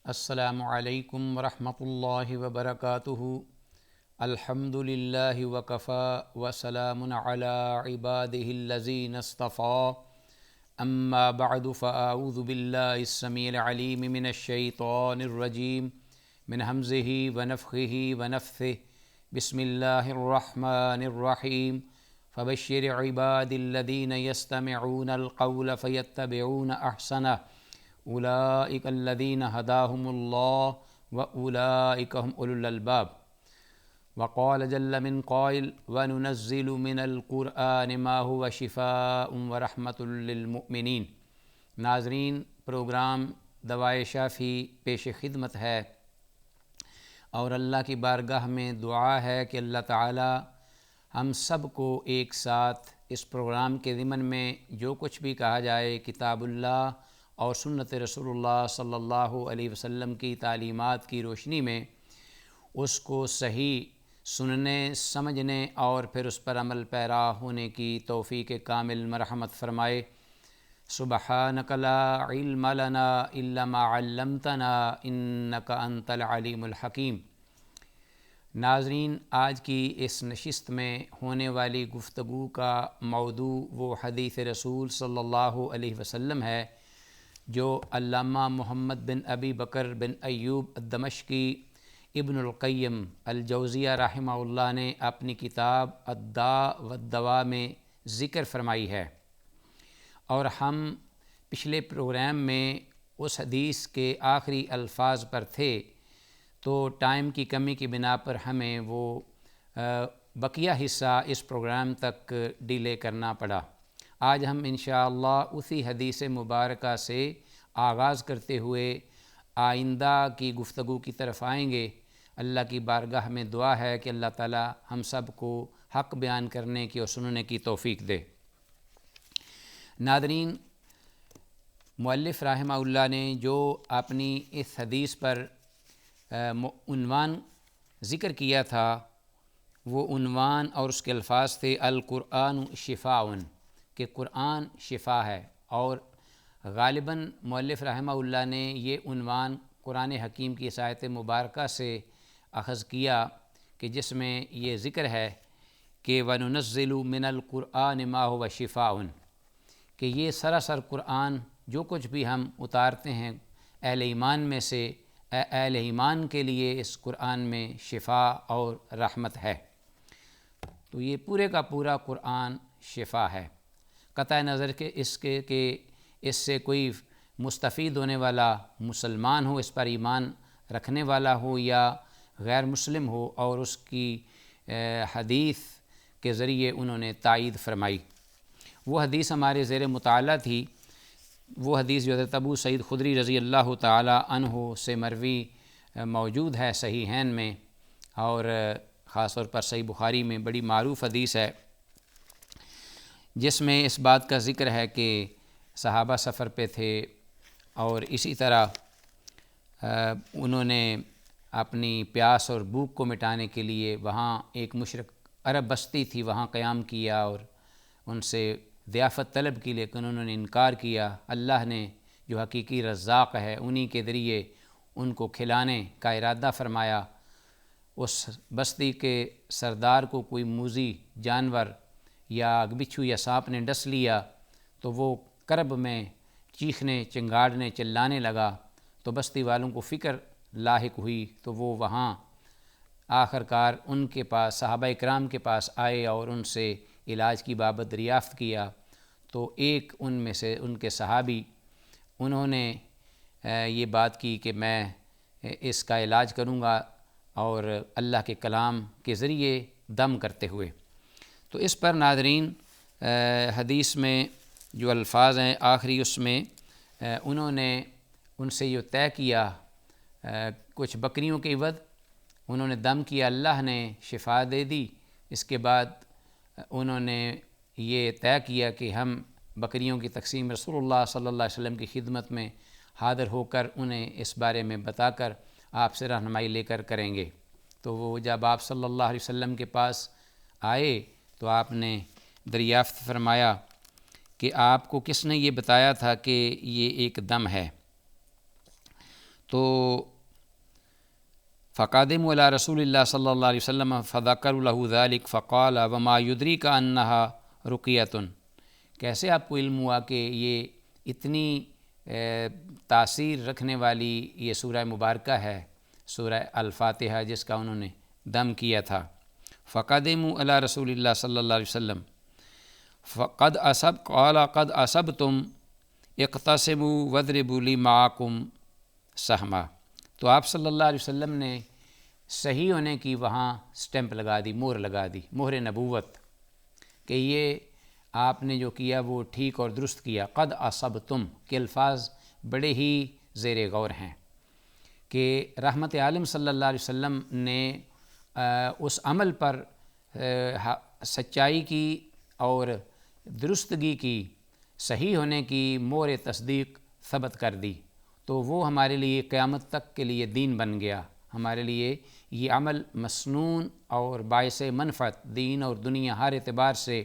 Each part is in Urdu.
السلام علیکم ورحمۃ اللہ وبرکاتہ۔ الحمد للہ وکفی وسلام علی عبادہ الذین اصطفی، اما بعد فاعوذ باللہ السمیع العلیم من الشیطان الرجیم من ہمزہ ونفخہ ونفثہ۔ بسم اللہ الرحمن الرحیم۔ فبشر عباد الذین یستمعون القول فیتبعون احسنہ، اولئک الذین ہداہم اللہ واولئک هم اولو الالباب۔ وقال جل من قائل وننزل من القرآن ما هو شفاء ورحمۃ للمؤمنین۔ ناظرین، پروگرام دوائے شافی پیش خدمت ہے، اور اللہ کی بارگاہ میں دعا ہے کہ اللہ تعالی ہم سب کو ایک ساتھ اس پروگرام کے ضمن میں جو کچھ بھی کہا جائے کتاب اللہ اور سنت رسول اللہ صلی اللہ علیہ وسلم کی تعلیمات کی روشنی میں اس کو صحیح سننے، سمجھنے اور پھر اس پر عمل پیرا ہونے کی توفیق کامل مرحمت فرمائے۔ سبحانک لا علم لنا الا ما علمتنا انک انت العلیم الحکیم۔ ناظرین، آج کی اس نشست میں ہونے والی گفتگو کا موضوع وہ حدیث رسول صلی اللہ علیہ وسلم ہے جو علامہ محمد بن ابی بکر بن ایوب الدمشقی ابن القیم الجوزیہ رحمہ اللہ نے اپنی کتاب الداء والدواء میں ذکر فرمائی ہے، اور ہم پچھلے پروگرام میں اس حدیث کے آخری الفاظ پر تھے، تو ٹائم کی کمی کی بنا پر ہمیں وہ بقیہ حصہ اس پروگرام تک ڈیلے کرنا پڑا۔ آج ہم انشاءاللہ اسی حدیث مبارکہ سے آغاز کرتے ہوئے آئندہ کی گفتگو کی طرف آئیں گے۔ اللہ کی بارگاہ میں دعا ہے کہ اللہ تعالی ہم سب کو حق بیان کرنے کی اور سننے کی توفیق دے۔ ناظرین، مؤلف رحمہ اللہ نے جو اپنی اس حدیث پر عنوان ذکر کیا تھا، وہ عنوان اور اس کے الفاظ تھے القرآن شفاء، کہ قرآن شفا ہے، اور غالباً مؤلف رحمہ اللہ نے یہ عنوان قرآن حکیم کی اس آیت مبارکہ سے اخذ کیا کہ جس میں یہ ذکر ہے کہ وَنُنَزِّلُ مِنَ الْقُرْآنِ مَا هُوَ شِفَاءٌ، کہ یہ سراسر قرآن جو کچھ بھی ہم اتارتے ہیں اہل ایمان میں سے، اہل ایمان کے لیے اس قرآن میں شفا اور رحمت ہے۔ تو یہ پورے کا پورا قرآن شفا ہے، قطع نظر کہ اس سے کوئی مستفید ہونے والا مسلمان ہو، اس پر ایمان رکھنے والا ہو، یا غیر مسلم ہو، اور اس کی حدیث کے ذریعے انہوں نے تائید فرمائی۔ وہ حدیث ہمارے زیر مطالعہ تھی، وہ حدیث جو حضرت ابو سعید خدری رضی اللہ تعالی عنہ سے مروی موجود ہے صحیحین میں، اور خاص طور پر صحیح بخاری میں بڑی معروف حدیث ہے، جس میں اس بات کا ذکر ہے کہ صحابہ سفر پہ تھے، اور اسی طرح انہوں نے اپنی پیاس اور بھوک کو مٹانے کے لیے وہاں ایک مشرک عرب بستی تھی، وہاں قیام کیا اور ان سے ضیافت طلب کی، لیکن انہوں نے انکار کیا۔ اللہ نے جو حقیقی رزاق ہے انہی کے ذریعے ان کو کھلانے کا ارادہ فرمایا۔ اس بستی کے سردار کو کوئی موذی جانور یا بچھو یا سانپ نے ڈس لیا، تو وہ کرب میں چیخنے، چنگاڑنے، چلانے لگا، تو بستی والوں کو فکر لاحق ہوئی، تو وہ وہاں آخر کار ان کے پاس، صحابہ اکرام کے پاس آئے اور ان سے علاج کی بابت دریافت کیا۔ تو ایک ان میں سے ان کے صحابی، انہوں نے یہ بات کی کہ میں اس کا علاج کروں گا، اور اللہ کے کلام کے ذریعے دم کرتے ہوئے۔ تو اس پر ناظرین حدیث میں جو الفاظ ہیں آخری، اس میں انہوں نے ان سے یہ طے کیا، کچھ بکریوں کے عوض انہوں نے دم کیا، اللہ نے شفا دے دی۔ اس کے بعد انہوں نے یہ طے کیا کہ ہم بکریوں کی تقسیم رسول اللہ صلی اللہ علیہ وسلم کی خدمت میں حاضر ہو کر انہیں اس بارے میں بتا کر آپ سے رہنمائی لے کر کریں گے۔ تو وہ جب آپ صلی اللہ علیہ وسلم کے پاس آئے تو آپ نے دریافت فرمایا کہ آپ کو کس نے یہ بتایا تھا کہ یہ ایک دم ہے؟ تو فقادموا علی رسول اللہ صلی اللہ علیہ وسلم فذکروا لہ ذلک فقال وما یدریک انہا رقیۃ، کیسے آپ کو علم ہوا کہ یہ اتنی تاثیر رکھنے والی یہ سورہ مبارکہ ہے، سورہ الفاتحہ، جس کا انہوں نے دم کیا تھا۔ فقدموا علی رسول اللہ صلی اللہ علیہ وسلم قد اصبتم اقتسموا واضربوا لی معکم سہما، تو آپ صلی اللہ علیہ وسلم نے صحیح ہونے کی وہاں سٹیمپ لگا دی، مہر لگا دی، مہر نبوت، کہ یہ آپ نے جو کیا وہ ٹھیک اور درست کیا۔ قد اصبتم کے الفاظ بڑے ہی زیر غور ہیں کہ رحمت عالم صلی اللہ علیہ وسلم نے اس عمل پر سچائی کی اور درستگی کی، صحیح ہونے کی مہر تصدیق ثبت کر دی، تو وہ ہمارے لیے قیامت تک کے لیے دین بن گیا، ہمارے لیے یہ عمل مسنون اور باعث منفعت دین اور دنیا ہر اعتبار سے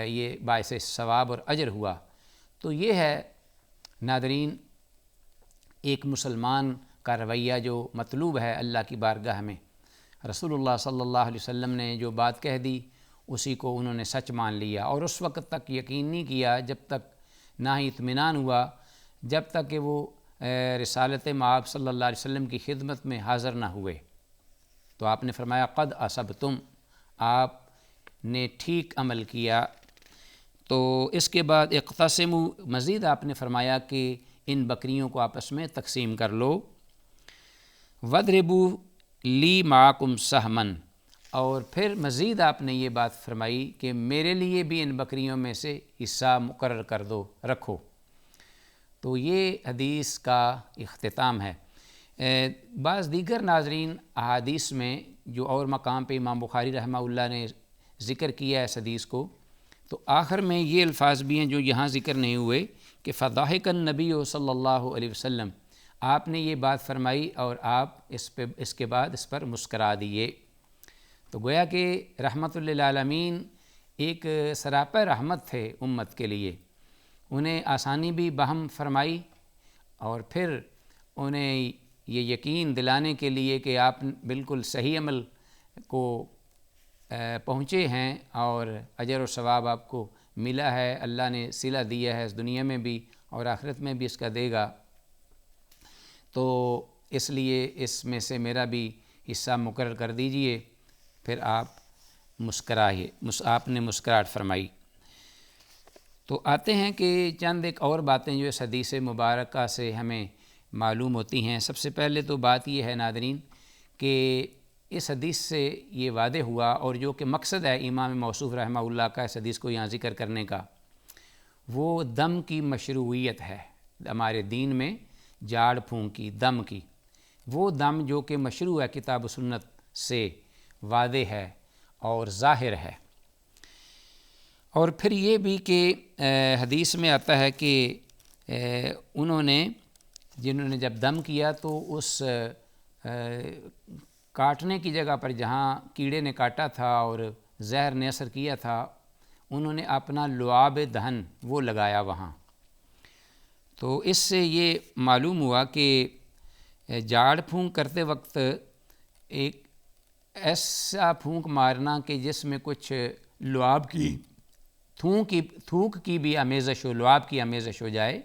یہ باعث ثواب اور اجر ہوا۔ تو یہ ہے ناظرین ایک مسلمان کا رویہ جو مطلوب ہے اللہ کی بارگاہ میں۔ رسول اللہ صلی اللہ علیہ وسلم نے جو بات کہہ دی اسی کو انہوں نے سچ مان لیا، اور اس وقت تک یقین نہیں کیا جب تک نہ ہی اطمینان ہوا جب تک کہ وہ رسالت مآب صلی اللہ علیہ وسلم کی خدمت میں حاضر نہ ہوئے۔ تو آپ نے فرمایا قد اصبتم، آپ نے ٹھیک عمل کیا۔ تو اس کے بعد اقتسموا، مزید آپ نے فرمایا کہ ان بکریوں کو آپس میں تقسیم کر لو۔ واضربوا لی معکم سہما، اور پھر مزید آپ نے یہ بات فرمائی کہ میرے لیے بھی ان بکریوں میں سے حصہ مقرر کر دو، رکھو۔ تو یہ حدیث کا اختتام ہے۔ بعض دیگر ناظرین احادیث میں جو اور مقام پہ امام بخاری رحمہ اللہ نے ذکر کیا ہے اس حدیث کو، تو آخر میں یہ الفاظ بھی ہیں جو یہاں ذکر نہیں ہوئے کہ فضاحک النبی صلی اللہ علیہ وسلم، آپ نے یہ بات فرمائی اور آپ اس کے بعد اس پر مسکرا دیے۔ تو گویا کہ رحمت للعالمین ایک سراپا رحمت تھے امت کے لیے، انہیں آسانی بھی بہم فرمائی، اور پھر انہیں یہ یقین دلانے کے لیے کہ آپ بالکل صحیح عمل کو پہنچے ہیں اور اجر و ثواب آپ کو ملا ہے، اللہ نے صلہ دیا ہے اس دنیا میں بھی اور آخرت میں بھی اس کا دے گا، تو اس لیے اس میں سے میرا بھی حصہ مقرر کر دیجئے۔ پھر آپ مسکرائے، آپ نے مسکراہٹ فرمائی۔ تو آتے ہیں کہ چند ایک اور باتیں جو اس حدیث مبارکہ سے ہمیں معلوم ہوتی ہیں۔ سب سے پہلے تو بات یہ ہے ناظرین کہ اس حدیث سے یہ واضح ہوا، اور جو کہ مقصد ہے امام موصوف رحمہ اللہ کا اس حدیث کو یہاں ذکر کرنے کا، وہ دم کی مشروعیت ہے۔ ہمارے دین میں جھاڑ پھونک کی، دم کی، وہ دم جو کہ مشروع ہے کتاب و سنت سے، واضح ہے اور ظاہر ہے۔ اور پھر یہ بھی کہ حدیث میں آتا ہے کہ جنہوں نے جب دم کیا تو اس کاٹنے کی جگہ پر جہاں کیڑے نے کاٹا تھا اور زہر نے اثر کیا تھا، انہوں نے اپنا لعاب دہن وہ لگایا وہاں۔ تو اس سے یہ معلوم ہوا کہ جھاڑ پھونک کرتے وقت ایک ایسا پھونک مارنا کہ جس میں کچھ لعاب کی تھوک کی بھی آمیزش ہو، لعاب کی آمیزش ہو جائے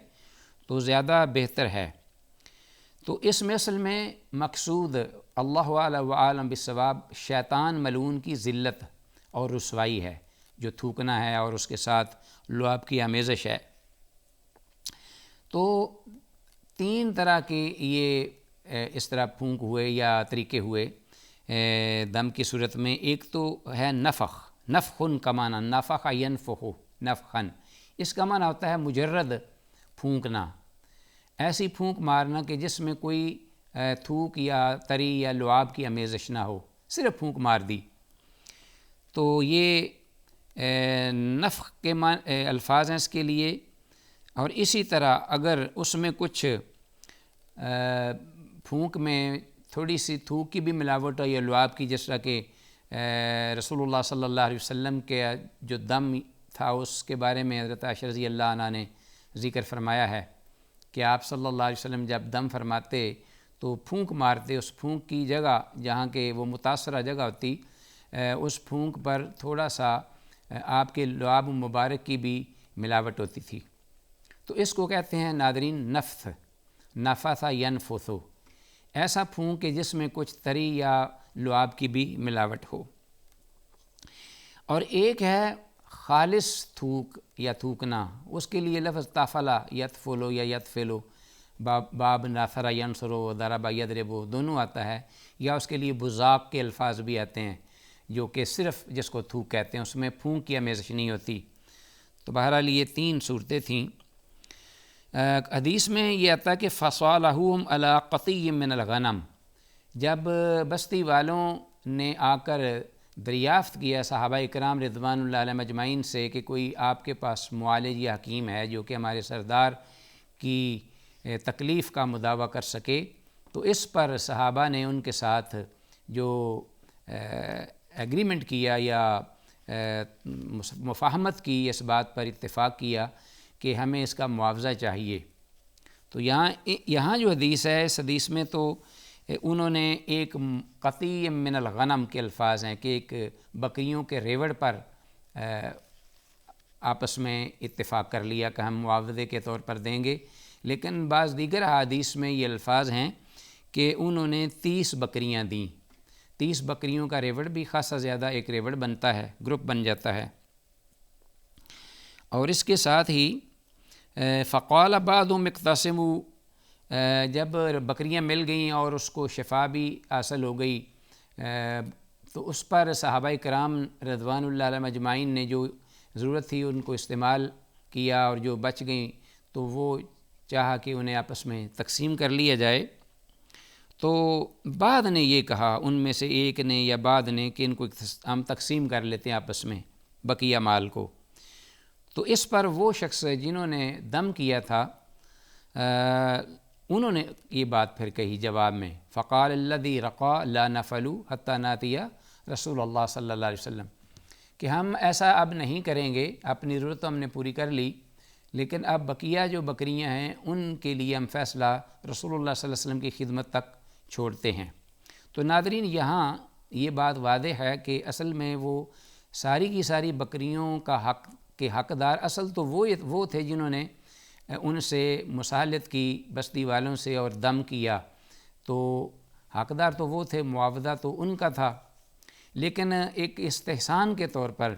تو زیادہ بہتر ہے۔ تو اس مثل میں مقصود اللہ اعلم و عالم بالصواب شیطان ملعون کی ذلت اور رسوائی ہے، جو تھوکنا ہے اور اس کے ساتھ لعاب کی آمیزش ہے۔ تو تین طرح کے یہ اس طرح پھونک ہوئے یا طریقے ہوئے دم کی صورت میں۔ ایک تو ہے نفخ، نفخن کا معنی، نفخ ینفخ نفخن، اس کا معنی ہوتا ہے مجرد پھونکنا، ایسی پھونک مارنا کہ جس میں کوئی تھوک یا تری یا لعاب کی آمیزش نہ ہو، صرف پھونک مار دی۔ تو یہ نفخ کے الفاظ ہیں اس کے لیے۔ اور اسی طرح اگر اس میں کچھ پھونک میں تھوڑی سی تھوک کی بھی ملاوٹ ہو یا لعاب کی، جس طرح کہ رسول اللہ صلی اللہ علیہ وسلم کے جو دم تھا اس کے بارے میں حضرت عائشہ رضی اللہ عنہ نے ذکر فرمایا ہے کہ آپ صلی اللہ علیہ وسلم جب دم فرماتے تو پھونک مارتے، اس پھونک کی جگہ جہاں کہ وہ متاثرہ جگہ ہوتی اس پھونک پر تھوڑا سا آپ کے لعاب مبارک کی بھی ملاوٹ ہوتی تھی۔ تو اس کو کہتے ہیں ناظرین نفث، نفث ینفث، ایسا پھونک کہ جس میں کچھ تری یا لعاب کی بھی ملاوٹ ہو۔ اور ایک ہے خالص تھوک یا تھوکنا، اس کے لیے لفظ تفلا یتفلو یا یتفلو، باب ناثر ینصرو ضرب یضرب دونوں آتا ہے، یا اس کے لیے بزاق کے الفاظ بھی آتے ہیں جو کہ صرف جس کو تھوک کہتے ہیں، اس میں پھونک یا میزش نہیں ہوتی۔ تو بہرحال یہ 3 صورتیں تھیں۔ حدیث میں یہ آتا ہے کہ فصالحوہم علی قطی من الغنم، جب بستی والوں نے آ کر دریافت کیا صحابہ اکرام رضوان اللہ علیہم اجمعین سے کہ کوئی آپ کے پاس معالج یا حکیم ہے جو کہ ہمارے سردار کی تکلیف کا مداوع کر سکے، تو اس پر صحابہ نے ان کے ساتھ جو ایگریمنٹ کیا یا مفاہمت کی، اس بات پر اتفاق کیا کہ ہمیں اس کا معاوضہ چاہیے۔ تو یہاں جو حدیث ہے، اس حدیث میں تو انہوں نے ایک قطیع من الغنم کے الفاظ ہیں کہ ایک بکریوں کے ریوڑ پر آپس میں اتفاق کر لیا کہ ہم معاوضے کے طور پر دیں گے، لیکن بعض دیگر احادیث میں یہ الفاظ ہیں کہ انہوں نے 30 بکریاں دیں۔ 30 بکریوں کا ریوڑ بھی خاصا زیادہ ایک ریوڑ بنتا ہے، گروپ بن جاتا ہے۔ اور اس کے ساتھ ہی فقال بعضهم اقتسموا، جب بکریاں مل گئیں اور اس کو شفا بھی حاصل ہو گئی تو اس پر صحابہ کرام رضوان اللہ علیہم اجمعین نے جو ضرورت تھی ان کو استعمال کیا، اور جو بچ گئیں تو وہ چاہا کہ انہیں آپس میں تقسیم کر لیا جائے۔ تو بعد نے یہ کہا، ان میں سے ایک نے یا بعد نے، کہ ان کو ہم تقسیم کر لیتے ہیں آپس میں بقیہ مال کو۔ تو اس پر وہ شخص جنہوں نے دم کیا تھا انہوں نے یہ بات پھر کہی جواب میں، فقال الذی رقا لا نفلوا حتی ناتی رسول اللہ صلی اللہ علیہ وسلم، کہ ہم ایسا اب نہیں کریں گے، اپنی ضرورت ہم نے پوری کر لی، لیکن اب بقیہ جو بکریاں ہیں ان کے لیے ہم فیصلہ رسول اللہ صلی اللہ علیہ وسلم کی خدمت تک چھوڑتے ہیں۔ تو ناظرین یہاں یہ بات واضح ہے کہ اصل میں وہ ساری کی ساری بکریوں کا حق کے حقدار اصل تو وہ تھے جنہوں نے ان سے مصالحت کی بستی والوں سے اور دم کیا، تو حقدار تو وہ تھے، معاوضہ تو ان کا تھا، لیکن ایک استحسان کے طور پر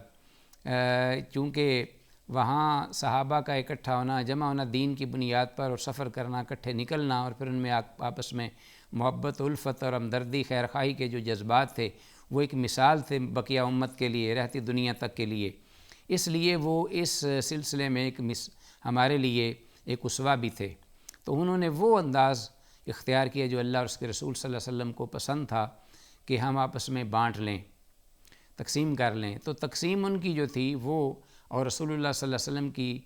چونکہ وہاں صحابہ کا اکٹھا ہونا، جمع ہونا دین کی بنیاد پر، اور سفر کرنا، اکٹھے نکلنا، اور پھر ان میں آپس میں محبت، الفت اور ہمدردی، خیرخواہی کے جو جذبات تھے وہ ایک مثال تھے بقیہ امت کے لیے، رہتی دنیا تک کے لیے، اس لیے وہ اس سلسلے میں ہمارے لیے ایک اسوہ بھی تھے۔ تو انہوں نے وہ انداز اختیار کیا جو اللہ اور اس کے رسول صلی اللہ علیہ وسلم کو پسند تھا کہ ہم آپس میں بانٹ لیں، تقسیم کر لیں۔ تو تقسیم ان کی جو تھی وہ، اور رسول اللہ صلی اللہ علیہ وسلم کی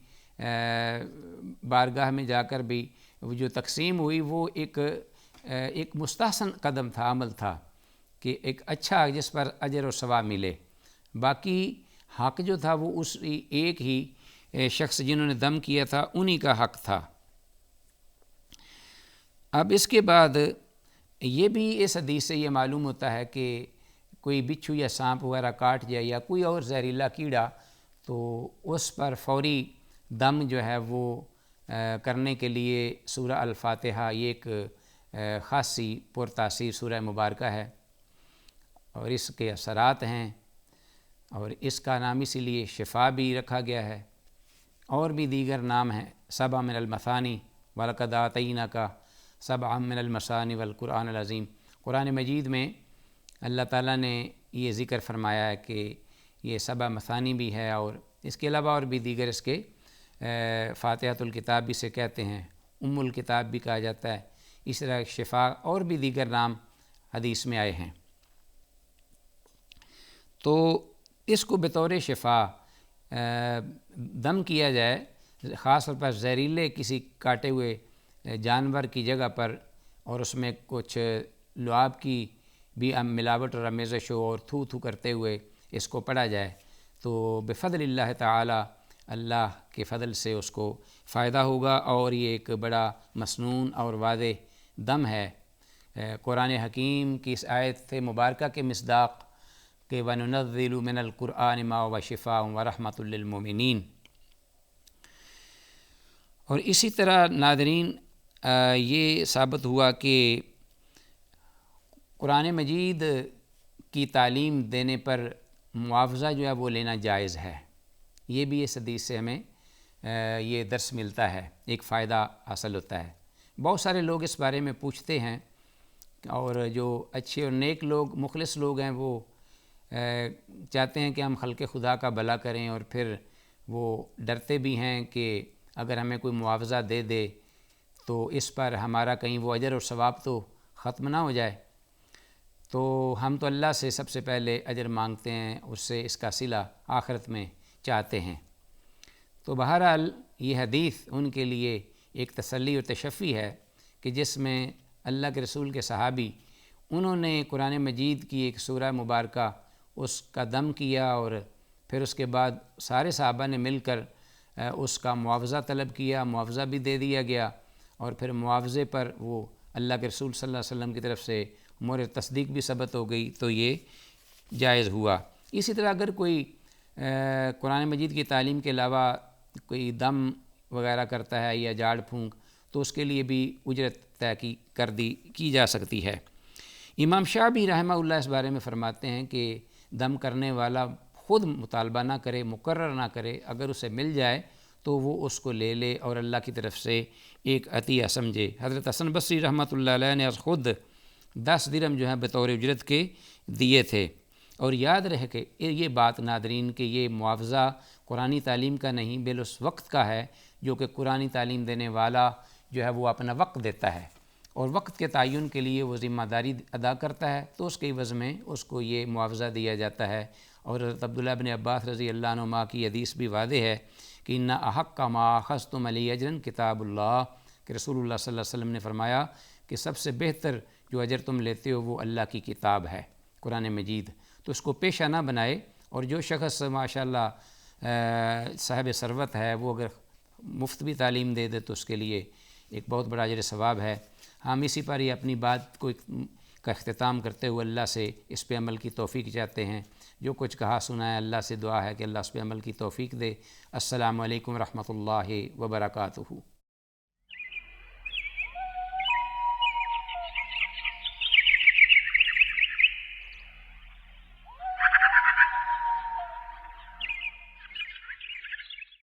بارگاہ میں جا کر بھی وہ جو تقسیم ہوئی وہ ایک مستحسن قدم تھا، عمل تھا کہ ایک اچھا جس پر اجر و ثواب ملے۔ باقی حق جو تھا وہ اس ایک ہی شخص جنہوں نے دم کیا تھا انہی کا حق تھا۔ اب اس کے بعد یہ بھی اس حدیث سے یہ معلوم ہوتا ہے کہ کوئی بچھو یا سانپ وغیرہ کاٹ جائے یا کوئی اور زہریلا کیڑا، تو اس پر فوری دم جو ہے وہ کرنے کے لیے سورہ الفاتحہ یہ ایک خاصی پرتاثیر سورہ مبارکہ ہے، اور اس کے اثرات ہیں، اور اس کا نام اسی لیے شفا بھی رکھا گیا ہے، اور بھی دیگر نام ہیں، سبع من المثانی وَلَقَدْ آتَيْنَاكَ سَبْعًا مِنَ الْمَثَانِ وَالْقُرْآنِ الْعَظِيمِ۔ قرآن مجید میں اللہ تعالیٰ نے یہ ذکر فرمایا ہے کہ یہ سبع مثانی بھی ہے، اور اس کے علاوہ اور بھی دیگر اس کے فاتحۃ الکتاب بھی سے کہتے ہیں، ام الکتاب بھی کہا جاتا ہے، اس طرح شفا اور بھی دیگر نام حدیث میں آئے ہیں۔ تو اس کو بطور شفا دم کیا جائے، خاص طور پر زہریلے کسی کاٹے ہوئے جانور کی جگہ پر، اور اس میں کچھ لعاب کی بھی ملاوٹ اور آمیزش ہو، اور تھو تھو کرتے ہوئے اس کو پڑھا جائے، تو بفضل اللہ تعالی اللہ کے فضل سے اس کو فائدہ ہوگا، اور یہ ایک بڑا مسنون اور واضح دم ہے قرآن حکیم کی اس آیت مبارکہ کے مصداق کہ وَنُنَزِّلُ مِنَ الْقُرْآنِ مَا هُوَ شِفَاءٌ وَرَحْمَةٌ لِّلْمُؤْمِنِينَ۔ اور اسی طرح ناظرین یہ ثابت ہوا کہ قرآن مجید کی تعلیم دینے پر معاوضہ جو ہے وہ لینا جائز ہے۔ یہ بھی اس حدیث سے ہمیں یہ درس ملتا ہے، ایک فائدہ حاصل ہوتا ہے۔ بہت سارے لوگ اس بارے میں پوچھتے ہیں، اور جو اچھے اور نیک لوگ، مخلص لوگ ہیں، وہ چاہتے ہیں کہ ہم خلق خدا کا بھلا کریں، اور پھر وہ ڈرتے بھی ہیں کہ اگر ہمیں کوئی معاوضہ دے دے تو اس پر ہمارا کہیں وہ اجر اور ثواب تو ختم نہ ہو جائے۔ تو ہم تو اللہ سے سب سے پہلے اجر مانگتے ہیں، اس سے اس کا صلہ آخرت میں چاہتے ہیں۔ تو بہرحال یہ حدیث ان کے لیے ایک تسلی اور تشفی ہے کہ جس میں اللہ کے رسول کے صحابی انہوں نے قرآن مجید کی ایک سورہ مبارکہ اس کا دم کیا، اور پھر اس کے بعد سارے صحابہ نے مل کر اس کا معاوضہ طلب کیا، معاوضہ بھی دے دیا گیا، اور پھر معاوضے پر وہ اللہ کے رسول صلی اللہ علیہ وسلم کی طرف سے مہر تصدیق بھی ثبت ہو گئی، تو یہ جائز ہوا۔ اسی طرح اگر کوئی قرآن مجید کی تعلیم کے علاوہ کوئی دم وغیرہ کرتا ہے یا جھاڑ پھونک، تو اس کے لیے بھی اجرت طے کی جا سکتی ہے۔ امام شافعی رحمہ اللہ اس بارے میں فرماتے ہیں کہ دم کرنے والا خود مطالبہ نہ کرے، مقرر نہ کرے، اگر اسے مل جائے تو وہ اس کو لے لے اور اللہ کی طرف سے ایک عطیہ سمجھے۔ حضرت حسن بصری رحمۃ اللہ علیہ نے خود 10 درہم جو ہے بطور اجرت کے دیے تھے۔ اور یاد رہے کہ یہ بات ناظرین کہ یہ معاوضہ قرآنی تعلیم کا نہیں، بل اس وقت کا ہے جو کہ قرآنی تعلیم دینے والا جو ہے وہ اپنا وقت دیتا ہے، اور وقت کے تعین کے لیے وہ ذمہ داری ادا کرتا ہے، تو اس کے عوض میں اس کو یہ معاوضہ دیا جاتا ہے۔ اور حضرت عبداللہ بن عباس رضی اللہ عنہما کی حدیث بھی واضح ہے کہ ان احق ما اخذتم علی اجرا کتاب اللہ، کہ رسول اللہ صلی اللہ علیہ وسلم نے فرمایا کہ سب سے بہتر جو اجر تم لیتے ہو وہ اللہ کی کتاب ہے، قرآن مجید۔ تو اس کو پیشہ نہ بنائے، اور جو شخص ماشاءاللہ صاحب ثروت ہے وہ اگر مفت بھی تعلیم دے دے تو اس کے لیے ایک بہت بڑا اجر ثواب ہے۔ ہم اسی پر ہی اپنی بات کا اختتام کرتے ہوئے اللہ سے اس پہ عمل کی توفیق چاہتے ہیں۔ جو کچھ کہا سنا ہے اللہ سے دعا ہے کہ اللہ اس پہ عمل کی توفیق دے۔ السلام علیکم ورحمۃ اللہ وبرکاتہ۔